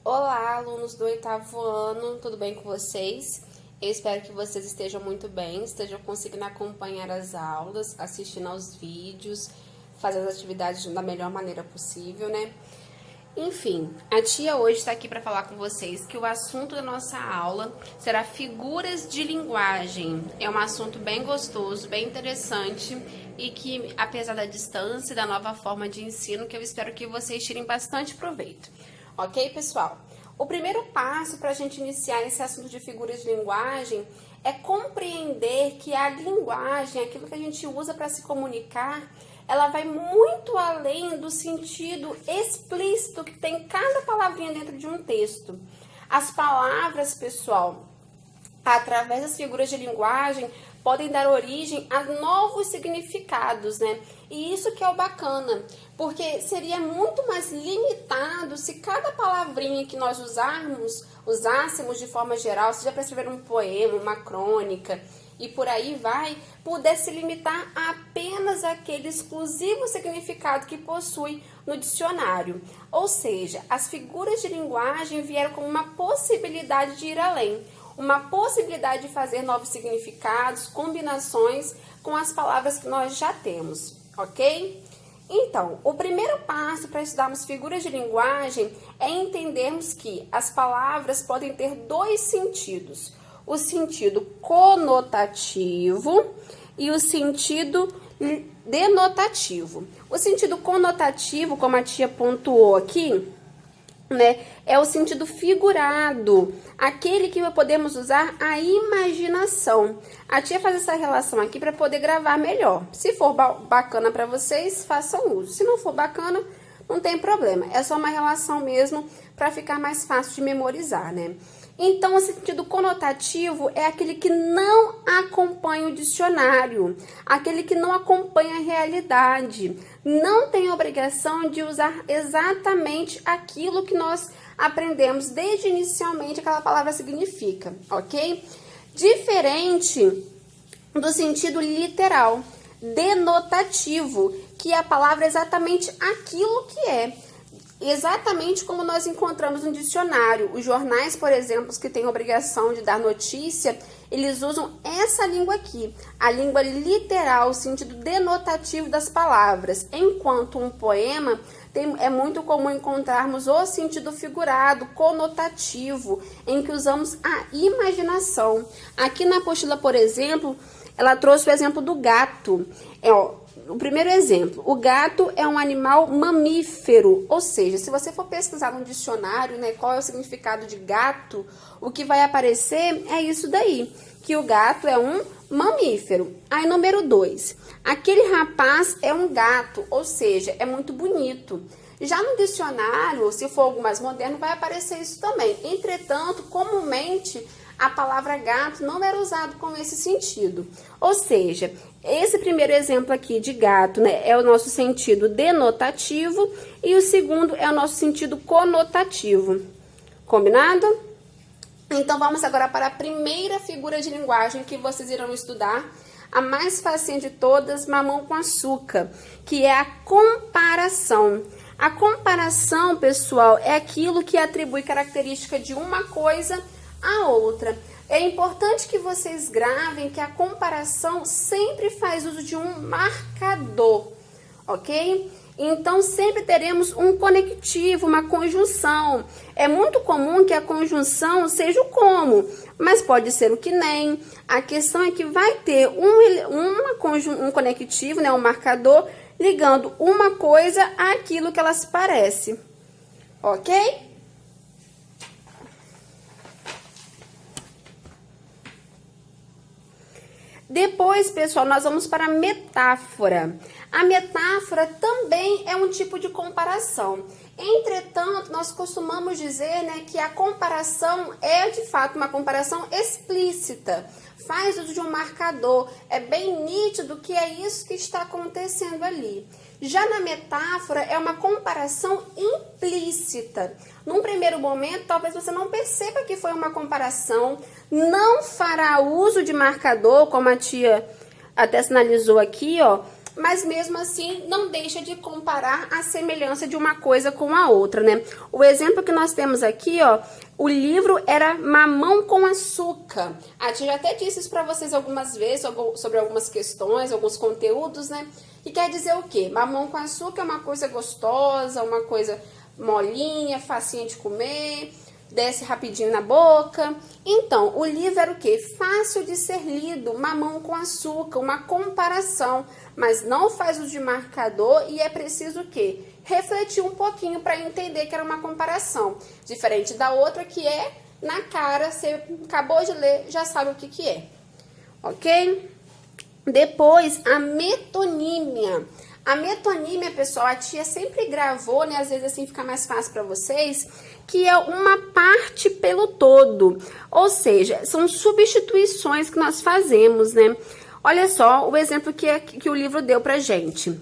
Olá, alunos do 8º ano, tudo bem com vocês? Eu espero que vocês estejam muito bem, estejam conseguindo acompanhar as aulas, assistindo aos vídeos, fazendo as atividades da melhor maneira possível, né? Enfim, a tia hoje está aqui para falar com vocês que o assunto da nossa aula será figuras de linguagem. É um assunto bem gostoso, bem interessante e que, apesar da distância e da nova forma de ensino, que eu espero que vocês tirem bastante proveito. Ok, pessoal? O primeiro passo para a gente iniciar esse assunto de figuras de linguagem é compreender que a linguagem, aquilo que a gente usa para se comunicar, ela vai muito além do sentido explícito que tem cada palavrinha dentro de um texto. As palavras, pessoal, através das figuras de linguagem, podem dar origem a novos significados, né? E isso que é o bacana, porque seria muito mais limitado se cada palavrinha que nós usássemos de forma geral, seja para escrever um poema, uma crônica e por aí vai, pudesse limitar a apenas aquele exclusivo significado que possui no dicionário. Ou seja, as figuras de linguagem vieram como uma possibilidade de ir além, uma possibilidade de fazer novos significados, combinações com as palavras que nós já temos, ok? Então, o primeiro passo para estudarmos figuras de linguagem é entendermos que as palavras podem ter dois sentidos: o sentido conotativo e o sentido denotativo. O sentido conotativo, como a tia pontuou aqui, né, é o sentido figurado, aquele que podemos usar a imaginação. A tia faz essa relação aqui para poder gravar melhor. Se for bacana para vocês, façam uso. Se não for bacana, não tem problema. É só uma relação mesmo para ficar mais fácil de memorizar, né? Então, o sentido conotativo é aquele que não acompanha o dicionário, aquele que não acompanha a realidade, não tem obrigação de usar exatamente aquilo que nós aprendemos desde inicialmente aquela palavra significa, ok? Diferente do sentido literal, denotativo, que a palavra é exatamente aquilo que é. Exatamente como nós encontramos no dicionário. Os jornais, por exemplo, que têm obrigação de dar notícia, eles usam essa língua aqui, a língua literal, o sentido denotativo das palavras. Enquanto um poema é muito comum encontrarmos o sentido figurado, conotativo, em que usamos a imaginação. Aqui na apostila, por exemplo, ela trouxe o exemplo do gato. O primeiro exemplo, o gato é um animal mamífero, ou seja, se você for pesquisar no dicionário, né, qual é o significado de gato, o que vai aparecer é isso daí, que o gato é um mamífero. Aí, número 2, aquele rapaz é um gato, ou seja, é muito bonito. Já no dicionário, se for algo mais moderno, vai aparecer isso também. Entretanto, comumente, a palavra gato não era usado com esse sentido. Ou seja, esse primeiro exemplo aqui de gato, né, é o nosso sentido denotativo e o segundo é o nosso sentido conotativo. Combinado? Então, vamos agora para a primeira figura de linguagem que vocês irão estudar, a mais facinha de todas, mamão com açúcar, que é a comparação. A comparação, pessoal, é aquilo que atribui característica de uma coisa a outra. É importante que vocês gravem que a comparação sempre faz uso de um marcador, ok? Então, sempre teremos um conectivo, uma conjunção. É muito comum que a conjunção seja o como, mas pode ser o que nem. A questão é que vai ter um conectivo, né, um marcador, ligando uma coisa àquilo que ela se parece, ok? Depois, pessoal, nós vamos para a metáfora. A metáfora também é um tipo de comparação. Entretanto, nós costumamos dizer, né, que a comparação é, de fato, uma comparação explícita. Faz uso de um marcador. É bem nítido que é isso que está acontecendo ali. Já na metáfora, é uma comparação implícita. Num primeiro momento, talvez você não perceba que foi uma comparação, não fará uso de marcador, como a tia até sinalizou aqui, ó. mas mesmo assim não deixa de comparar a semelhança de uma coisa com a outra, né? O exemplo que nós temos aqui, ó, o livro era Mamão com Açúcar. A tia já até disse isso pra vocês algumas vezes, sobre algumas questões, alguns conteúdos, né? Que quer dizer o quê? Mamão com açúcar é uma coisa gostosa, uma coisa molinha, facinha de comer, desce rapidinho na boca. Então, o livro era o quê? Fácil de ser lido, Mamão com Açúcar, uma comparação, mas não faz uso de marcador e é preciso o quê? Refletir um pouquinho para entender que era uma comparação, diferente da outra que é na cara, você acabou de ler, já sabe o que que é, ok? Depois, a metonímia. A metonímia, pessoal, a tia sempre gravou, né? Às vezes assim fica mais fácil para vocês, que é uma parte pelo todo. Ou seja, são substituições que nós fazemos, né? Olha só o exemplo que o livro deu pra gente.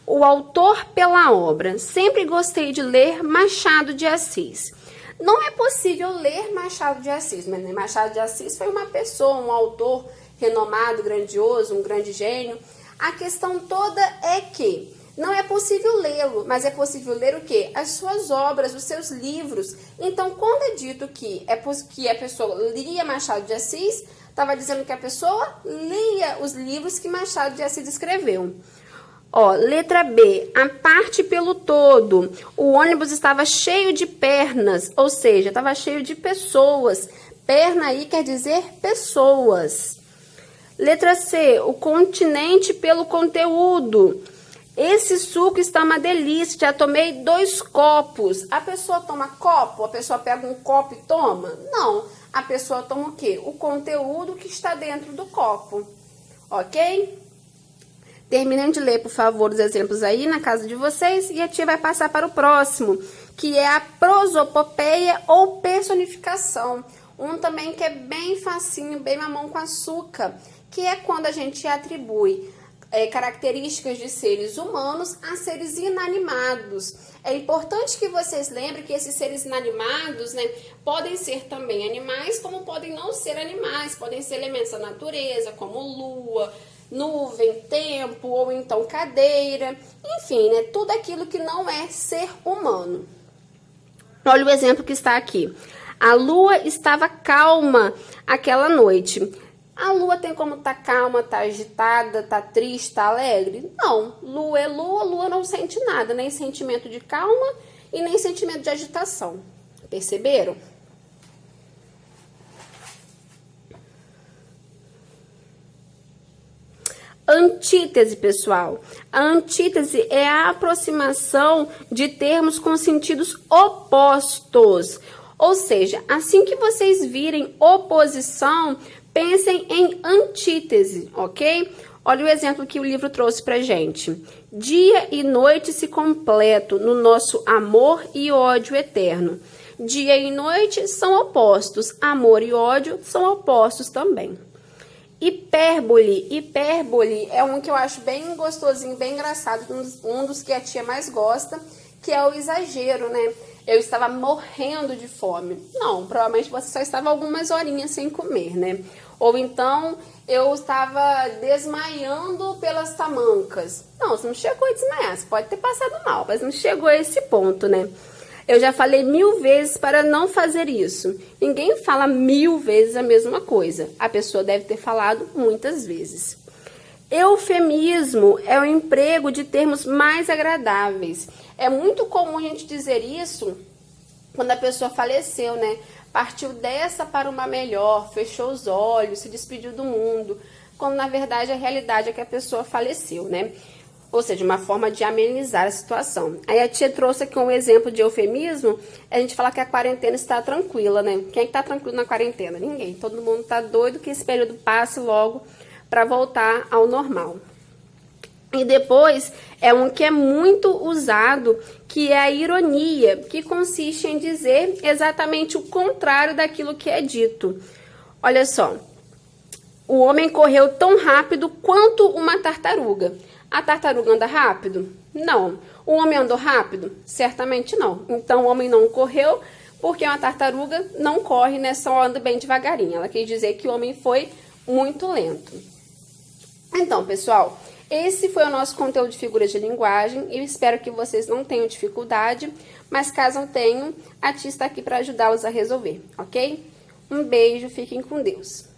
O autor pela obra. Sempre gostei de ler Machado de Assis. Não é possível ler Machado de Assis, mas Machado de Assis foi uma pessoa, um autor renomado, grandioso, um grande gênio. A questão toda é que não é possível lê-lo, mas é possível ler o quê? As suas obras, os seus livros. Então, quando é dito que a pessoa lia Machado de Assis, estava dizendo que a pessoa lia os livros que Machado de Assis escreveu. Ó, letra B, a parte pelo todo. O ônibus estava cheio de pernas, ou seja, estava cheio de pessoas. Perna aí quer dizer pessoas. Letra C, o continente pelo conteúdo. Esse suco está uma delícia, já tomei 2 copos. A pessoa toma copo? A pessoa pega um copo e toma? Não, a pessoa toma o quê? O conteúdo que está dentro do copo, ok? Terminem de ler, por favor, os exemplos aí na casa de vocês e a tia vai passar para o próximo, que é a prosopopeia ou personificação. Um também que é bem facinho, bem mamão com açúcar, que é quando a gente atribui características de seres humanos a seres inanimados. É importante que vocês lembrem que esses seres inanimados, né, podem ser também animais, como podem não ser animais, podem ser elementos da natureza, como lua, nuvem, tempo, ou então cadeira, enfim, né, tudo aquilo que não é ser humano. Olha o exemplo que está aqui. A lua estava calma aquela noite. A lua tem como estar calma, estar agitada, estar triste, estar alegre? Não, lua é lua, lua não sente nada, nem sentimento de calma e nem sentimento de agitação. Perceberam? Antítese, pessoal. A antítese é a aproximação de termos com sentidos opostos. Ou seja, assim que vocês virem oposição, pensem em antítese, ok? Olha o exemplo que o livro trouxe pra gente. Dia e noite se completam no nosso amor e ódio eterno. Dia e noite são opostos, amor e ódio são opostos também. Hipérbole. Hipérbole é um que eu acho bem gostosinho, bem engraçado, um dos que a tia mais gosta, que é o exagero, né? Eu estava morrendo de fome. Não, provavelmente você só estava algumas horinhas sem comer, né? Ou então, eu estava desmaiando pelas tamancas. Não, você não chegou a desmaiar, você pode ter passado mal, mas não chegou a esse ponto, né? Eu já falei 1000 vezes para não fazer isso. Ninguém fala 1000 vezes a mesma coisa. A pessoa deve ter falado muitas vezes. Eufemismo é o emprego de termos mais agradáveis. É muito comum a gente dizer isso quando a pessoa faleceu, né? Partiu dessa para uma melhor, fechou os olhos, se despediu do mundo, quando na verdade a realidade é que a pessoa faleceu, né? Ou seja, uma forma de amenizar a situação. Aí a tia trouxe aqui um exemplo de eufemismo, a gente fala que a quarentena está tranquila, né? Quem é que tá tranquilo na quarentena? Ninguém. Todo mundo tá doido que esse período passe logo para voltar ao normal. E depois é um que é muito usado, que é a ironia, que consiste em dizer exatamente o contrário daquilo que é dito. Olha só, o homem correu tão rápido quanto uma tartaruga. A tartaruga anda rápido? Não. O homem andou rápido? Certamente não. Então o homem não correu porque uma tartaruga não corre, né? Só anda bem devagarinho. Ela quis dizer que o homem foi muito lento. Então, pessoal, Esse foi o nosso conteúdo de figuras de linguagem. Eu espero que vocês não tenham dificuldade, mas caso tenham, a tia está aqui para ajudá-los a resolver, ok? Um beijo, fiquem com Deus.